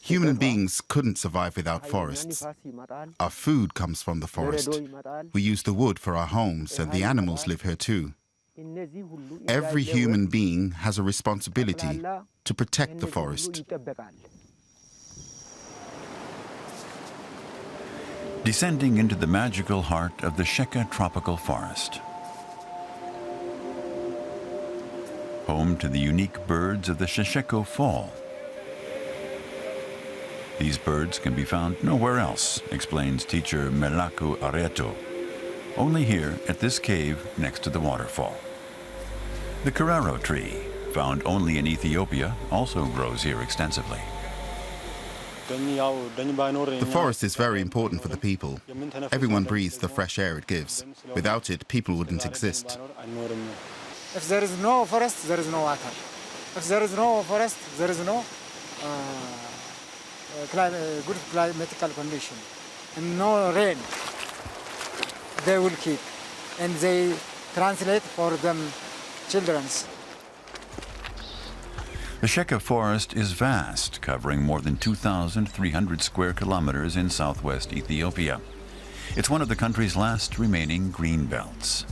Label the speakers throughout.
Speaker 1: Human beings couldn't survive without forests. Our food comes from the forest. We use the wood for our homes, and the animals live here too. Every human being has a responsibility to protect the forest.
Speaker 2: Descending into the magical heart of the Sheka tropical forest. Home to the unique birds of the Shesheko Fall. These birds can be found nowhere else, explains teacher Melaku Areto. Only here at this cave next to the waterfall. The Carraro tree, found only in Ethiopia, also grows here extensively.
Speaker 1: The forest is very important for the people. Everyone breathes the fresh air it gives. Without it, people wouldn't exist.
Speaker 3: If there is no forest, there is no water. If there is no forest, there is no good climatical condition and no rain. They will keep, and they translate for them children's.
Speaker 2: The Sheka forest is vast, covering more than 2,300 square kilometers in southwest Ethiopia. It's one of the country's last remaining green belts.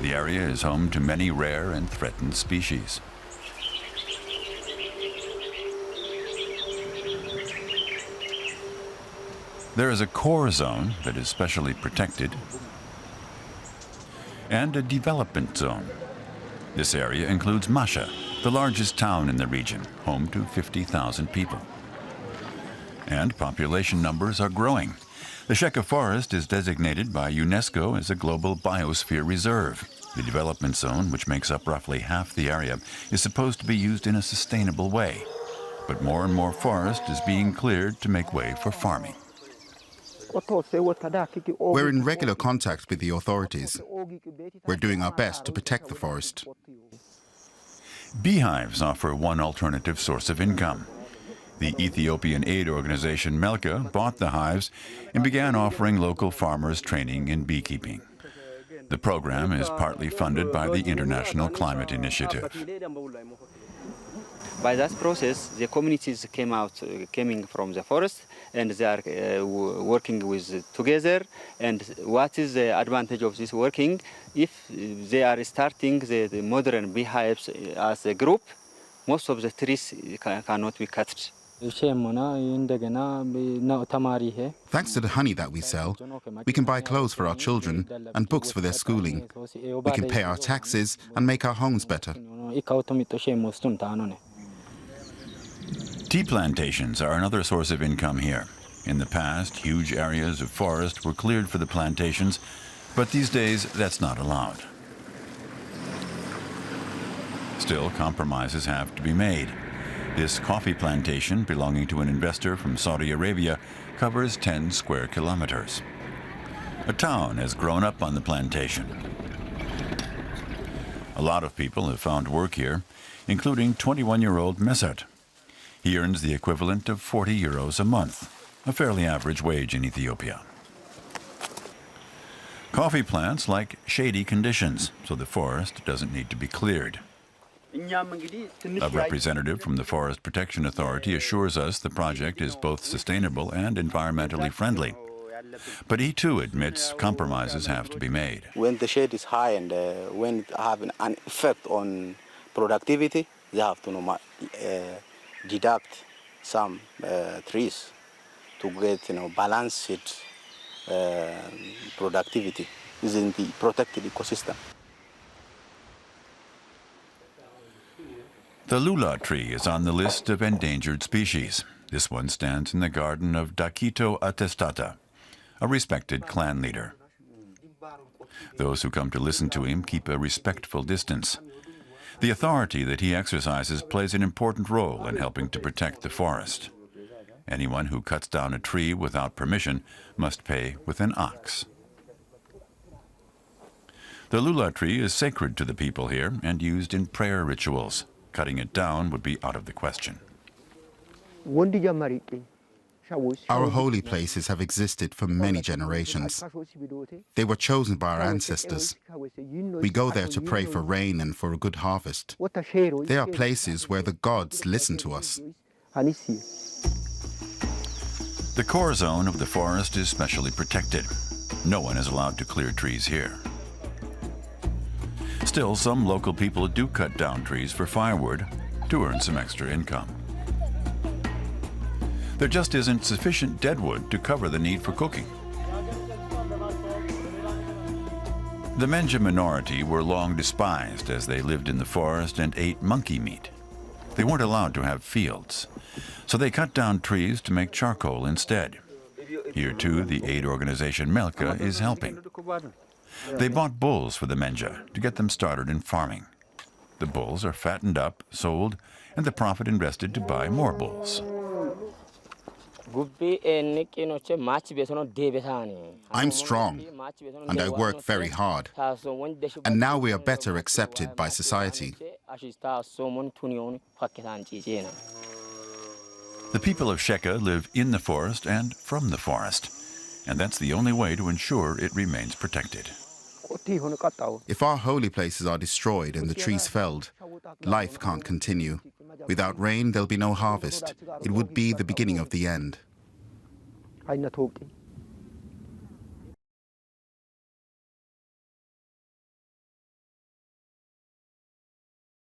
Speaker 2: The area is home to many rare and threatened species. There is a core zone that is specially protected and a development zone. This area includes Masha, the largest town in the region, home to 50,000 people. And population numbers are growing. The Sheka forest is designated by UNESCO as a global biosphere reserve. The development zone, which makes up roughly half the area, is supposed to be used in a sustainable way. But more and more forest is being cleared to make way for farming.
Speaker 1: We're in regular contact with the authorities. We're doing our best to protect the forest.
Speaker 2: Beehives offer one alternative source of income. The Ethiopian aid organization Melka bought the hives and began offering local farmers training in beekeeping. The program is partly funded by the International Climate Initiative.
Speaker 4: By that process, the communities coming from the forest, and they are working together. And what is the advantage of this working? If they are starting the modern beehives as a group, most of the trees cannot be cut.
Speaker 1: Thanks to the honey that we sell, we can buy clothes for our children and books for their schooling. We can pay our taxes and make our homes better.
Speaker 2: Tea plantations are another source of income here. In the past, huge areas of forest were cleared for the plantations, but these days that's not allowed. Still, compromises have to be made. This coffee plantation, belonging to an investor from Saudi Arabia, covers 10 square kilometers. A town has grown up on the plantation. A lot of people have found work here, including 21-year-old Mesat. He earns the equivalent of 40 euros a month, a fairly average wage in Ethiopia. Coffee plants like shady conditions, so the forest doesn't need to be cleared. A representative from the Forest Protection Authority assures us the project is both sustainable and environmentally friendly. But he too admits compromises have to be made.
Speaker 5: When the shade is high and when it has an effect on productivity, they have to deduct some trees to get balanced productivity within the protected ecosystem.
Speaker 2: The lula tree is on the list of endangered species. This one stands in the garden of Dakito Atestata, a respected clan leader. Those who come to listen to him keep a respectful distance. The authority that he exercises plays an important role in helping to protect the forest. Anyone who cuts down a tree without permission must pay with an ox. The lula tree is sacred to the people here and used in prayer rituals. Cutting it down would be out of the question.
Speaker 1: Our holy places have existed for many generations. They were chosen by our ancestors. We go there to pray for rain and for a good harvest. They are places where the gods listen to us.
Speaker 2: The core zone of the forest is specially protected. No one is allowed to clear trees here. Still, some local people do cut down trees for firewood to earn some extra income. There just isn't sufficient deadwood to cover the need for cooking. The Menja minority were long despised as they lived in the forest and ate monkey meat. They weren't allowed to have fields, so they cut down trees to make charcoal instead. Here too, the aid organization Melka is helping. They bought bulls for the Menja to get them started in farming. The bulls are fattened up, sold, and the profit invested to buy more bulls.
Speaker 1: I'm strong, and I work very hard. And now we are better accepted by society.
Speaker 2: The people of Sheka live in the forest and from the forest, and that's the only way to ensure it remains protected.
Speaker 1: If our holy places are destroyed and the trees felled, life can't continue. Without rain, there'll be no harvest. It would be the beginning of the end.